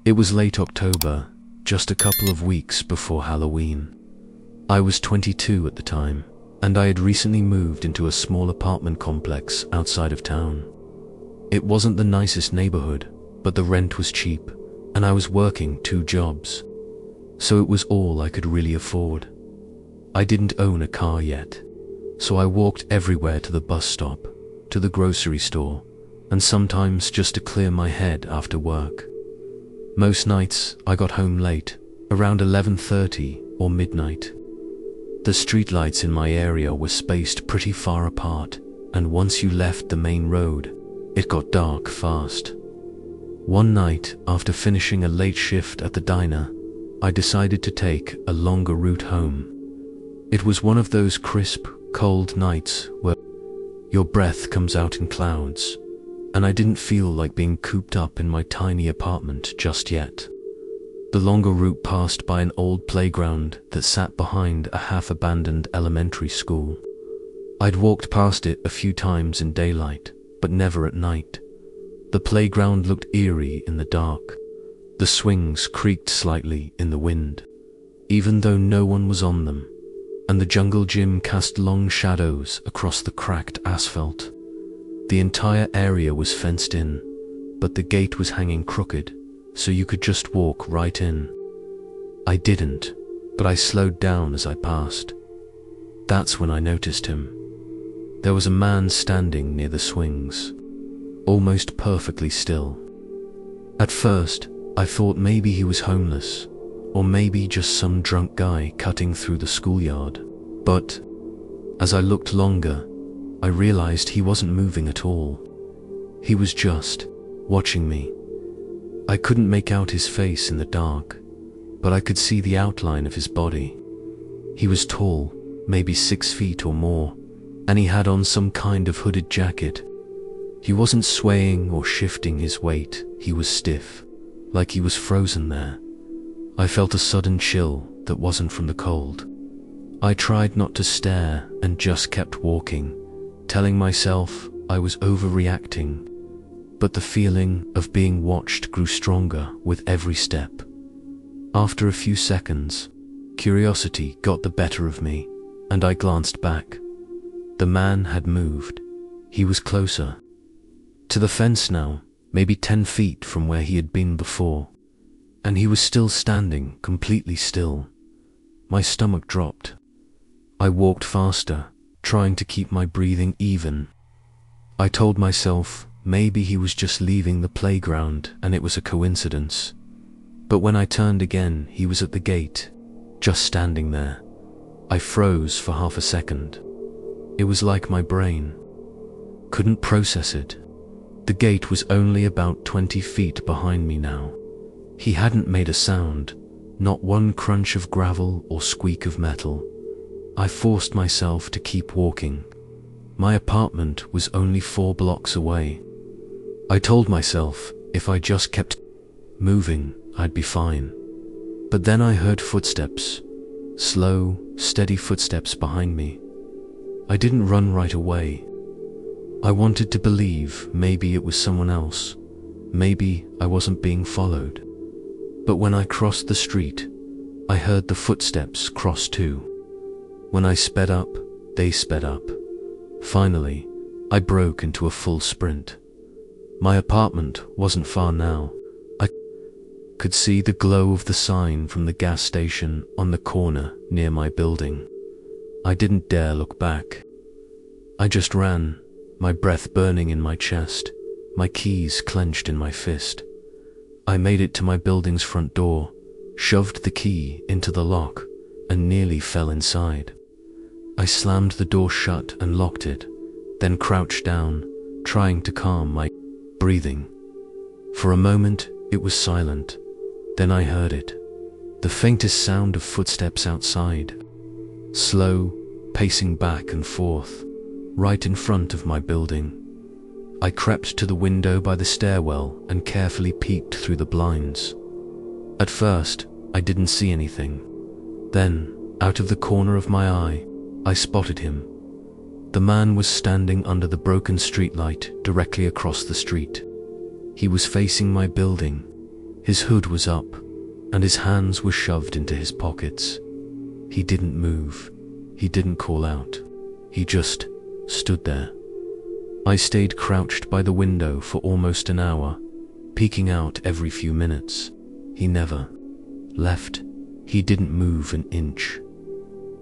It was late October, just a couple of weeks before Halloween. I was 22 at the time, and I had recently moved into a small apartment complex outside of town. It wasn't the nicest neighborhood, but the rent was cheap, and I was working 2 jobs. So it was all I could really afford. I didn't own a car yet, so I walked everywhere, to the bus stop, to the grocery store, and sometimes just to clear my head after work. Most nights I got home late, around 11:30 or midnight. The streetlights in my area were spaced pretty far apart, and once you left the main road, it got dark fast. One night, after finishing a late shift at the diner, I decided to take a longer route home. It was one of those crisp, cold nights where your breath comes out in clouds, and I didn't feel like being cooped up in my tiny apartment just yet. The longer route passed by an old playground that sat behind a half-abandoned elementary school. I'd walked past it a few times in daylight, but never at night. The playground looked eerie in the dark. The swings creaked slightly in the wind, even though no one was on them, and the jungle gym cast long shadows across the cracked asphalt. The entire area was fenced in, but the gate was hanging crooked, so you could just walk right in. I didn't, but I slowed down as I passed. That's when I noticed him. There was a man standing near the swings, almost perfectly still. At first, I thought maybe he was homeless, or maybe just some drunk guy cutting through the schoolyard. But as I looked longer, I realized he wasn't moving at all. He was just watching me. I couldn't make out his face in the dark, but I could see the outline of his body. He was tall, maybe 6 feet or more, and he had on some kind of hooded jacket. He wasn't swaying or shifting his weight, he was stiff, like he was frozen there. I felt a sudden chill that wasn't from the cold. I tried not to stare and just kept walking, telling myself I was overreacting, but the feeling of being watched grew stronger with every step. After a few seconds, curiosity got the better of me, and I glanced back. The man had moved. He was closer. To the fence now, maybe 10 feet from where he had been before, and he was still standing, completely still. My stomach dropped. I walked faster, trying to keep my breathing even. I told myself maybe he was just leaving the playground and it was a coincidence. But when I turned again, he was at the gate, just standing there. I froze for half a second. It was like my brain couldn't process it. The gate was only about 20 feet behind me now. He hadn't made a sound, not one crunch of gravel or squeak of metal. I forced myself to keep walking. My apartment was only 4 blocks away. I told myself if I just kept moving, I'd be fine. But then I heard footsteps, slow, steady footsteps behind me. I didn't run right away. I wanted to believe maybe it was someone else. Maybe I wasn't being followed. But when I crossed the street, I heard the footsteps cross too. When I sped up, they sped up. Finally, I broke into a full sprint. My apartment wasn't far now. I could see the glow of the sign from the gas station on the corner near my building. I didn't dare look back. I just ran, my breath burning in my chest, my keys clenched in my fist. I made it to my building's front door, shoved the key into the lock, and nearly fell inside. I slammed the door shut and locked it, then crouched down, trying to calm my breathing. For a moment, it was silent. Then I heard it. The faintest sound of footsteps outside. Slow, pacing back and forth, right in front of my building. I crept to the window by the stairwell and carefully peeked through the blinds. At first, I didn't see anything. Then, out of the corner of my eye, I spotted him. The man was standing under the broken streetlight directly across the street. He was facing my building, His hood was up, and his hands were shoved into his pockets. He didn't move. He didn't call out. He just stood there. I stayed crouched by the window for almost an hour, peeking out every few minutes. He never left. He didn't move an inch.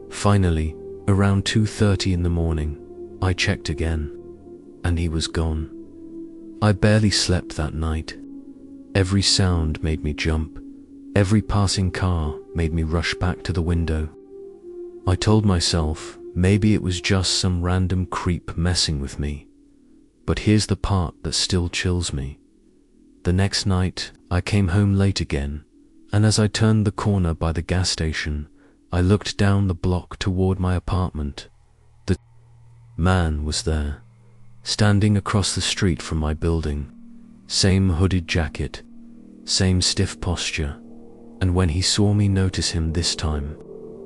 Finally, around 2:30 in the morning, I checked again, and he was gone. I barely slept that night. Every sound made me jump. Every passing car made me rush back to the window. I told myself maybe it was just some random creep messing with me. But here's the part that still chills me. The next night, I came home late again, and as I turned the corner by the gas station, I looked down the block toward my apartment. The man was there, standing across the street from my building. Same hooded jacket, same stiff posture, and when he saw me notice him this time,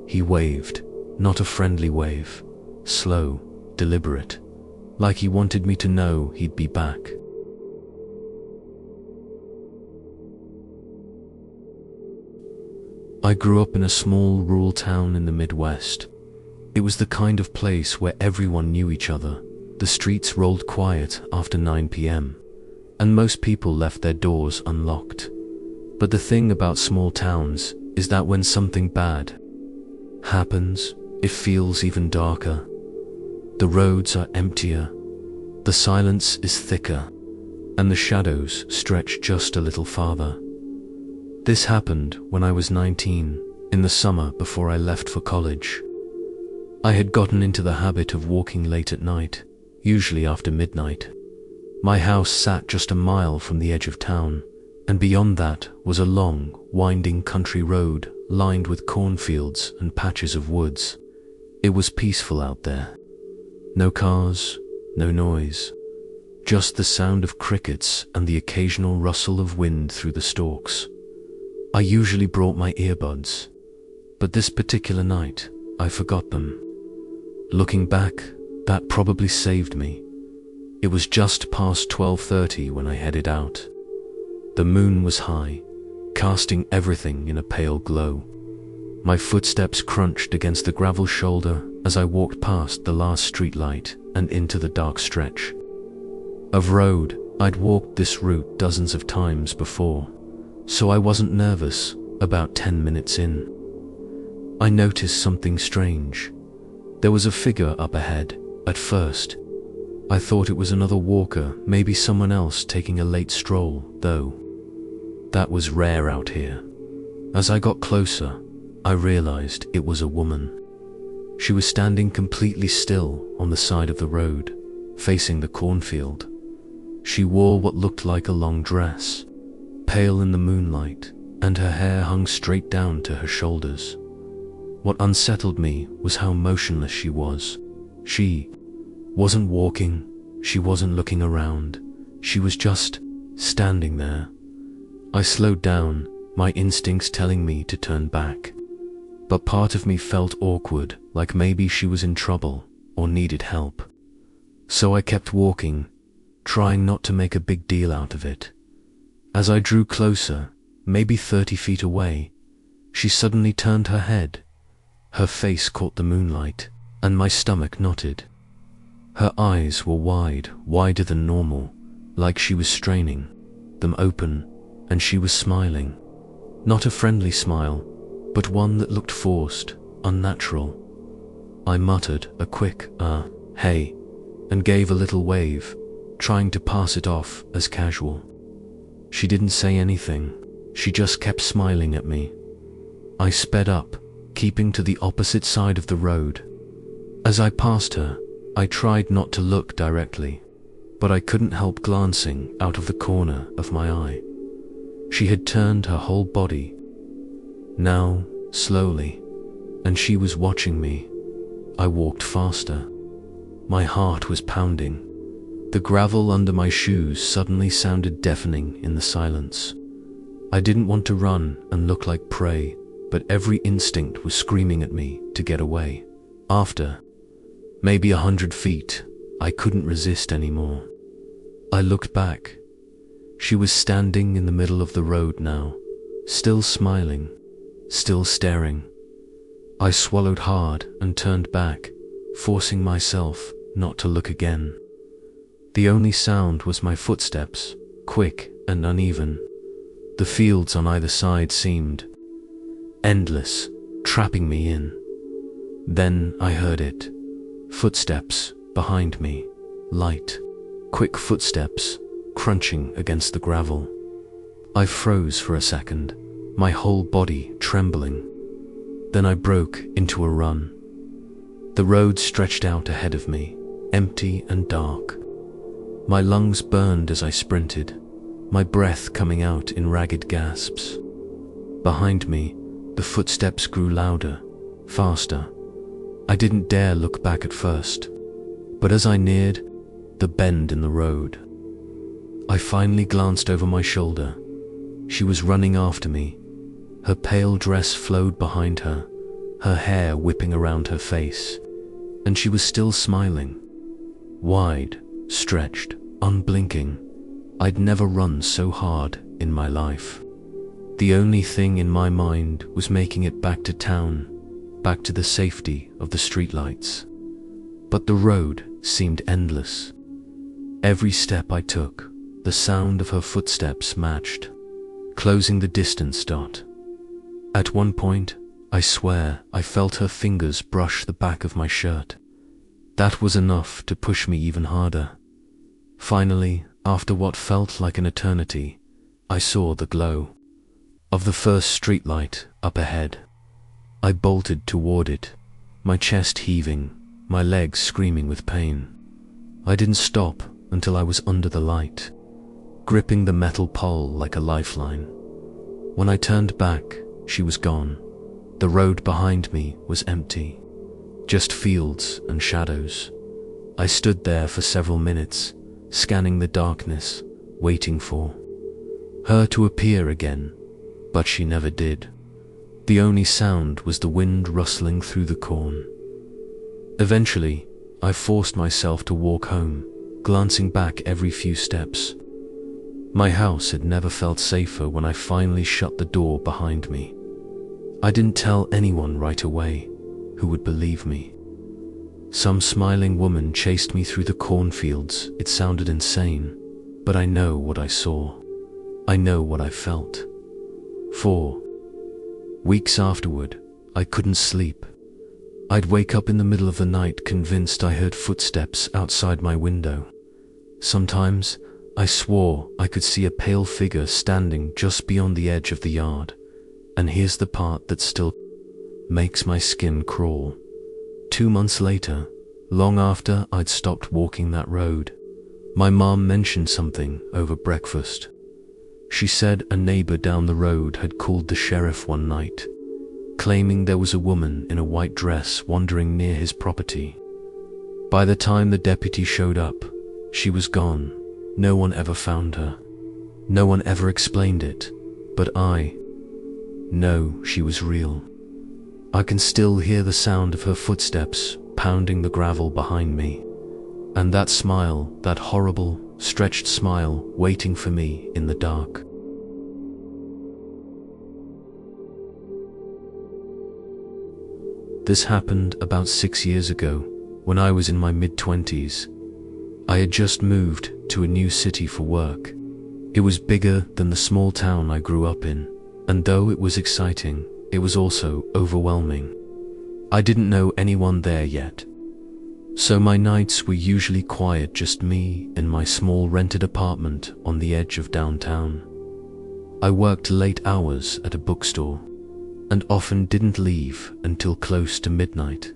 he waved, not a friendly wave, slow, deliberate, like he wanted me to know he'd be back. I grew up in a small rural town in the Midwest. It was the kind of place where everyone knew each other. The streets rolled quiet after 9 p.m., and most people left their doors unlocked. But the thing about small towns is that when something bad happens, it feels even darker. The roads are emptier, the silence is thicker, and the shadows stretch just a little farther. This happened when I was 19, in the summer before I left for college. I had gotten into the habit of walking late at night, usually after midnight. My house sat just a mile from the edge of town, and beyond that was a long, winding country road lined with cornfields and patches of woods. It was peaceful out there. No cars, no noise, just the sound of crickets and the occasional rustle of wind through the stalks. I usually brought my earbuds, but this particular night, I forgot them. Looking back, that probably saved me. It was just past 12:30 when I headed out. The moon was high, casting everything in a pale glow. My footsteps crunched against the gravel shoulder as I walked past the last streetlight and into the dark stretch of road. I'd walked this route dozens of times before, so I wasn't nervous. About 10 minutes in, I noticed something strange. There was a figure up ahead. At first, I thought it was another walker, maybe someone else taking a late stroll, though that was rare out here. As I got closer, I realized it was a woman. She was standing completely still on the side of the road, facing the cornfield. She wore what looked like a long dress, pale in the moonlight, and her hair hung straight down to her shoulders. What unsettled me was how motionless she was. She wasn't walking, she wasn't looking around, she was just standing there. I slowed down, my instincts telling me to turn back. But part of me felt awkward, like maybe she was in trouble or needed help. So I kept walking, trying not to make a big deal out of it. As I drew closer, maybe 30 feet away, she suddenly turned her head. Her face caught the moonlight, and my stomach knotted. Her eyes were wide, wider than normal, like she was straining them open, and she was smiling. Not a friendly smile, but one that looked forced, unnatural. I muttered a quick, hey, and gave a little wave, trying to pass it off as casual. She didn't say anything, she just kept smiling at me. I sped up, keeping to the opposite side of the road. As I passed her, I tried not to look directly, but I couldn't help glancing out of the corner of my eye. She had turned her whole body, now slowly, and she was watching me. I walked faster. My heart was pounding. The gravel under my shoes suddenly sounded deafening in the silence. I didn't want to run and look like prey, but every instinct was screaming at me to get away. After maybe 100 feet, I couldn't resist anymore. I looked back. She was standing in the middle of the road now, still smiling, still staring. I swallowed hard and turned back, forcing myself not to look again. The only sound was my footsteps, quick and uneven. The fields on either side seemed endless, trapping me in. Then I heard it. Footsteps behind me, light, quick footsteps, crunching against the gravel. I froze for a second, my whole body trembling. Then I broke into a run. The road stretched out ahead of me, empty and dark. My lungs burned as I sprinted, my breath coming out in ragged gasps. Behind me, the footsteps grew louder, faster. I didn't dare look back at first, but as I neared the bend in the road, I finally glanced over my shoulder. She was running after me. Her pale dress flowed behind her, her hair whipping around her face, and she was still smiling. Wide, stretched, unblinking. I'd never run so hard in my life. The only thing in my mind was making it back to town, back to the safety of the streetlights. But the road seemed endless. Every step I took, the sound of her footsteps matched, closing the distance dot. At one point, I swear I felt her fingers brush the back of my shirt. That was enough to push me even harder. Finally, after what felt like an eternity, I saw the glow of the first streetlight up ahead. I bolted toward it, my chest heaving, my legs screaming with pain. I didn't stop until I was under the light, gripping the metal pole like a lifeline. When I turned back, she was gone. The road behind me was empty, just fields and shadows. I stood there for several minutes, scanning the darkness, waiting for her to appear again, but she never did. The only sound was the wind rustling through the corn. Eventually, I forced myself to walk home, glancing back every few steps. My house had never felt safer when I finally shut the door behind me. I didn't tell anyone right away. Who would believe me? Some smiling woman chased me through the cornfields. It sounded insane, but I know what I saw. I know what I felt. For weeks afterward, I couldn't sleep. I'd wake up in the middle of the night convinced I heard footsteps outside my window. Sometimes, I swore I could see a pale figure standing just beyond the edge of the yard. And here's the part that still makes my skin crawl. 2 months later, long after I'd stopped walking that road, my mom mentioned something over breakfast. She said a neighbor down the road had called the sheriff one night, claiming there was a woman in a white dress wandering near his property. By the time the deputy showed up, she was gone. No one ever found her. No one ever explained it, but I know she was real. I can still hear the sound of her footsteps pounding the gravel behind me, and that smile, that horrible, stretched smile waiting for me in the dark. This happened about 6 years ago, when I was in my mid-20s. I had just moved to a new city for work. It was bigger than the small town I grew up in, and though it was exciting, it was also overwhelming. I didn't know anyone there yet, so my nights were usually quiet, just me in my small rented apartment on the edge of downtown. I worked late hours at a bookstore, and often didn't leave until close to midnight.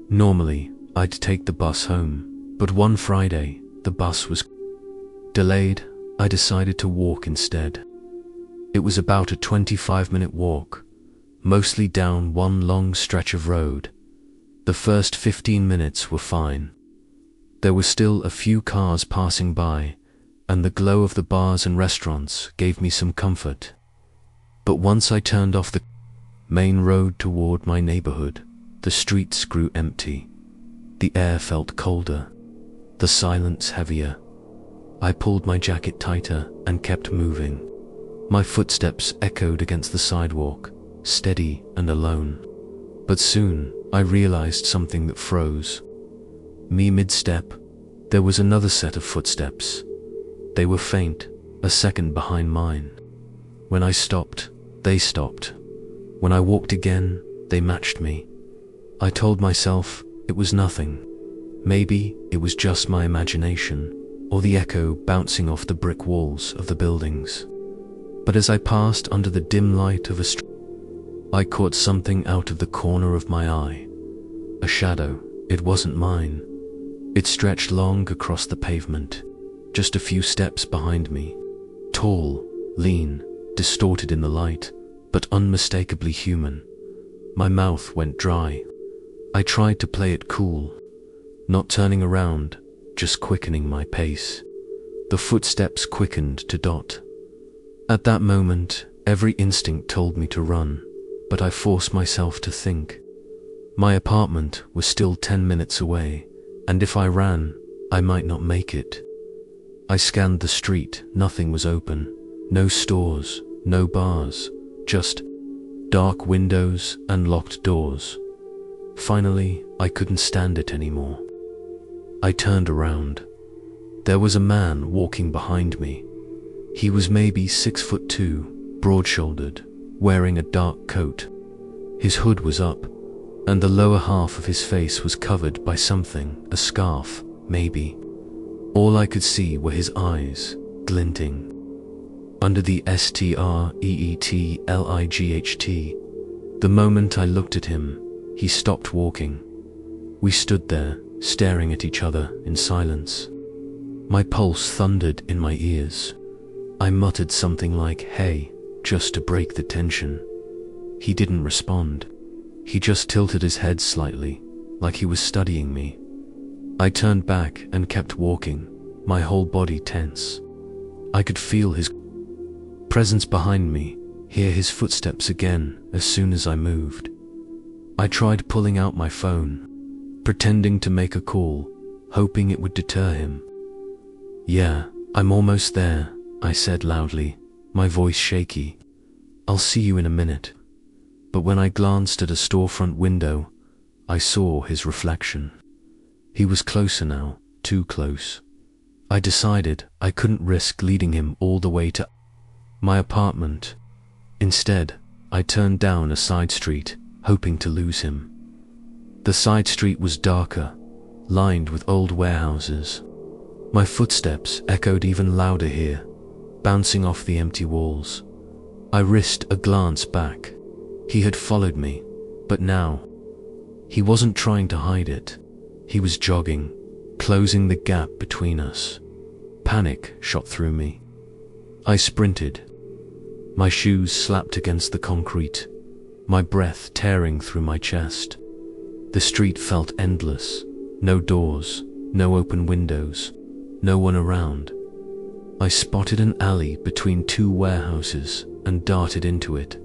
Normally, I'd take the bus home, but one Friday, the bus was delayed. I decided to walk instead. It was about a 25-minute walk, mostly down one long stretch of road. The first 15 minutes were fine. There were still a few cars passing by, and the glow of the bars and restaurants gave me some comfort. But once I turned off the main road toward my neighborhood, the streets grew empty. The air felt colder, the silence heavier. I pulled my jacket tighter and kept moving. My footsteps echoed against the sidewalk, steady and alone. But soon, I realized something that froze me mid-step. There was another set of footsteps. They were faint, a second behind mine. When I stopped, they stopped. When I walked again, they matched me. I told myself it was nothing. Maybe it was just my imagination, or the echo bouncing off the brick walls of the buildings. But as I passed under the dim light of a street, I caught something out of the corner of my eye. A shadow. It wasn't mine. It stretched long across the pavement, just a few steps behind me. Tall, lean, distorted in the light, but unmistakably human. My mouth went dry. I tried to play it cool, not turning around, just quickening my pace. The footsteps quickened to dot. At that moment, every instinct told me to run, but I forced myself to think. My apartment was still 10 minutes away, and if I ran, I might not make it. I scanned the street. Nothing was open. No stores, no bars, just dark windows and locked doors. Finally, I couldn't stand it anymore. I turned around. There was a man walking behind me. He was maybe 6'2", broad-shouldered, wearing a dark coat. His hood was up, and the lower half of his face was covered by something, a scarf, maybe. All I could see were his eyes, glinting. Under the streetlight, the moment I looked at him, he stopped walking. We stood there, staring at each other in silence. My pulse thundered in my ears. I muttered something like, "Hey," just to break the tension. He didn't respond. He just tilted his head slightly, like he was studying me. I turned back and kept walking, my whole body tense. I could feel his presence behind me, hear his footsteps again as soon as I moved. I tried pulling out my phone, pretending to make a call, hoping it would deter him. "Yeah, I'm almost there," I said loudly, my voice shaky. "I'll see you in a minute." But when I glanced at a storefront window, I saw his reflection. He was closer now, too close. I decided I couldn't risk leading him all the way to my apartment. Instead, I turned down a side street, hoping to lose him. The side street was darker, lined with old warehouses. My footsteps echoed even louder here, bouncing off the empty walls. I risked a glance back. He had followed me, but now, he wasn't trying to hide it. He was jogging, closing the gap between us. Panic shot through me. I sprinted. My shoes slapped against the concrete, my breath tearing through my chest. The street felt endless. No doors, no open windows, no one around. I spotted an alley between two warehouses and darted into it,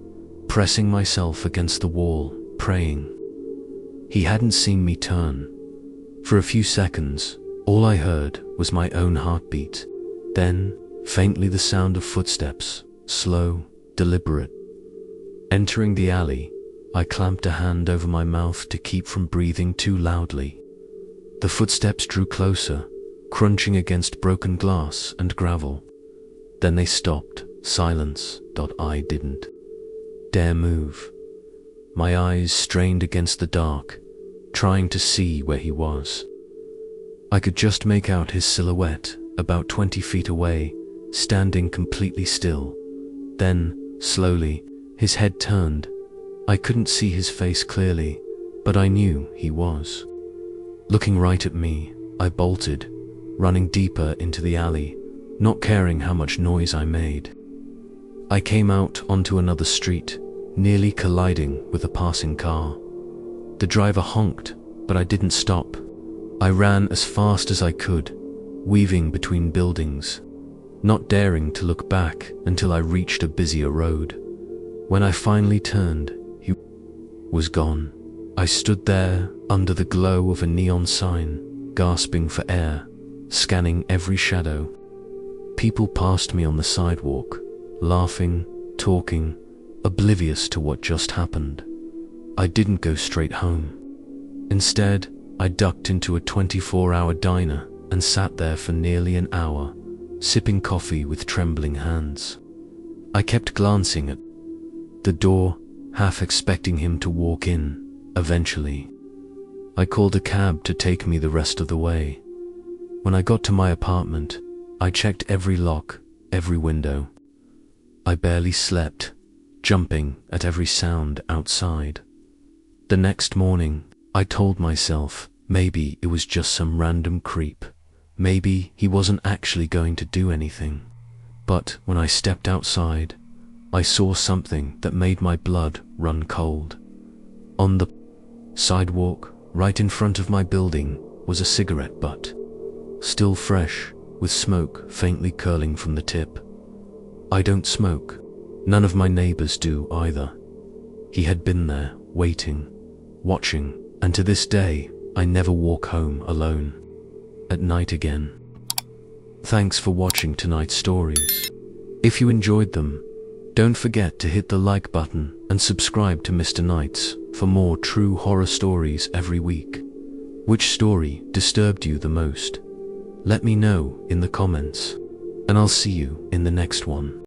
pressing myself against the wall, praying. He hadn't seen me turn. For a few seconds, all I heard was my own heartbeat. Then, faintly, the sound of footsteps, slow, deliberate. Entering the alley, I clamped a hand over my mouth to keep from breathing too loudly. The footsteps drew closer, crunching against broken glass and gravel. Then they stopped. Silence. I didn't dare move. My eyes strained against the dark, trying to see where he was. I could just make out his silhouette about 20 feet away, standing completely still. Then, slowly, his head turned. I couldn't see his face clearly, but I knew he was looking right at me. I bolted, running deeper into the alley, not caring how much noise I made. I came out onto another street, nearly colliding with a passing car. The driver honked, but I didn't stop. I ran as fast as I could, weaving between buildings, not daring to look back until I reached a busier road. When I finally turned, he was gone. I stood there under the glow of a neon sign, gasping for air, scanning every shadow. People passed me on the sidewalk, laughing, talking, oblivious to what just happened. I didn't go straight home. Instead, I ducked into a 24-hour diner and sat there for nearly an hour, sipping coffee with trembling hands. I kept glancing at the door, half expecting him to walk in. Eventually, I called a cab to take me the rest of the way. When I got to my apartment, I checked every lock, every window. I barely slept, jumping at every sound outside. The next morning, I told myself maybe it was just some random creep. Maybe he wasn't actually going to do anything. But when I stepped outside, I saw something that made my blood run cold. On the sidewalk, right in front of my building, was a cigarette butt, still fresh, with smoke faintly curling from the tip. I don't smoke. None of my neighbors do either. He had been there, waiting, watching, and to this day, I never walk home alone at night again. Thanks for watching tonight's stories. If you enjoyed them, don't forget to hit the like button and subscribe to Mr. Nights for more true horror stories every week. Which story disturbed you the most? Let me know in the comments, and I'll see you in the next one.